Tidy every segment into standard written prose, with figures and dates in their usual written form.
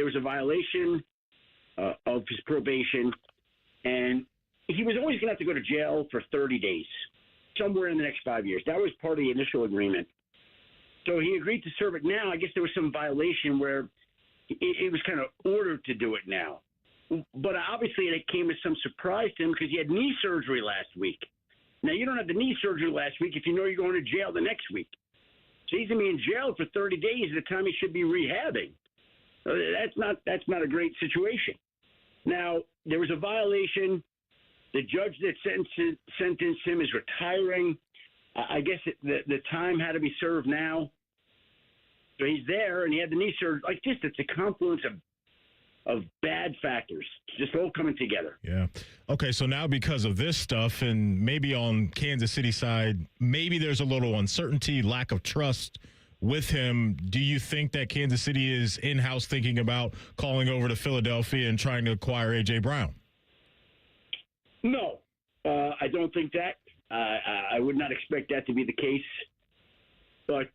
there was a violation of his probation, and he was always going to have to go to jail for 30 days, somewhere in the next 5 years. That was part of the initial agreement. So he agreed to serve it now. I guess there was some violation where it was kind of ordered to do it now. But obviously it came as some surprise to him because he had knee surgery last week. Now, you don't have the knee surgery last week if you know you're going to jail the next week. So he's going to be in jail for 30 days at the time he should be rehabbing. That's not a great situation. Now, there was a violation. The judge that sentenced him is retiring. I guess the time had to be served now. So he's there, and he had the knee surgery. Like this, it's a confluence of bad factors, just all coming together. Yeah. Okay, so now because of this stuff, and maybe on Kansas City side, maybe there's a little uncertainty, lack of trust with him. Do you think that Kansas City is in-house thinking about calling over to Philadelphia and trying to acquire A.J. Brown? No, I don't think that. I would not expect that to be the case. But,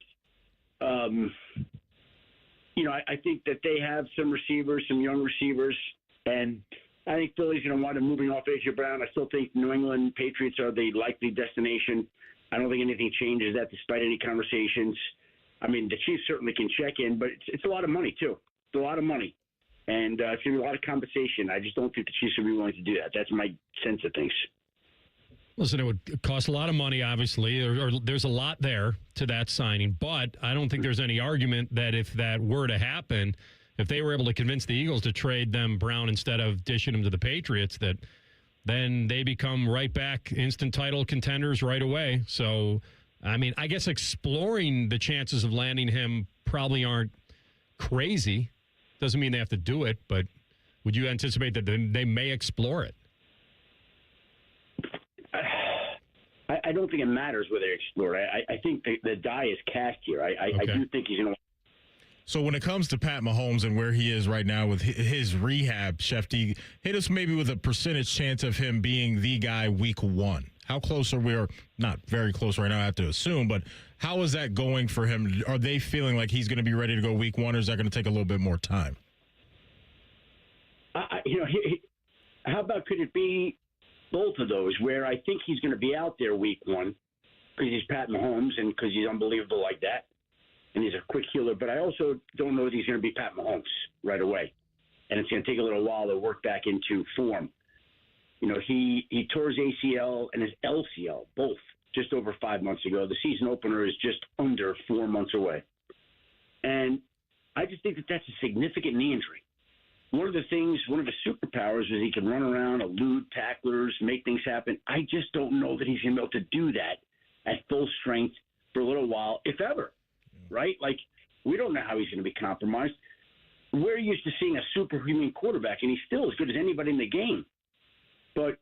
I think that they have some receivers, some young receivers, and I think Philly's going to wind up moving off A.J. Brown. I still think New England Patriots are the likely destination. I don't think anything changes that despite any conversations. I mean, the Chiefs certainly can check in, but it's a lot of money, too. It's a lot of money. And it's going to be a lot of compensation. I just don't think the Chiefs will be willing to do that. That's my sense of things. Listen, it would cost a lot of money, obviously. There's a lot there to that signing. But I don't think there's any argument that if that were to happen, if they were able to convince the Eagles to trade them Brown instead of dishing him to the Patriots, that then they become right back instant title contenders right away. So, I mean, I guess exploring the chances of landing him probably aren't crazy. Doesn't mean they have to do it, but would you anticipate that they may explore it? I don't think it matters whether they explore it. I think the die is cast here. I do think he's going to. So when it comes to Pat Mahomes and where he is right now with his rehab, Shefty, hit us maybe with a percentage chance of him being the guy week one. How close are we? Or not very close right now, I have to assume, but how is that going for him? Are they feeling like he's going to be ready to go week one, or is that going to take a little bit more time? How about could it be both of those, where I think he's going to be out there week one because he's Pat Mahomes and because he's unbelievable like that, and he's a quick healer, but I also don't know that he's going to be Pat Mahomes right away, and it's going to take a little while to work back into form. He tore his ACL and his LCL, both, just over 5 months ago. The season opener is just under 4 months away. And I just think that that's a significant knee injury. One of his superpowers is he can run around, elude tacklers, make things happen. I just don't know that he's going to be able to do that at full strength for a little while, if ever, right? Like, we don't know how he's going to be compromised. We're used to seeing a superhuman quarterback, and he's still as good as anybody in the game. But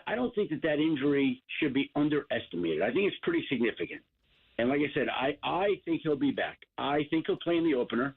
I don't think that injury should be underestimated. I think it's pretty significant. And like I said, I think he'll be back. I think he'll play in the opener.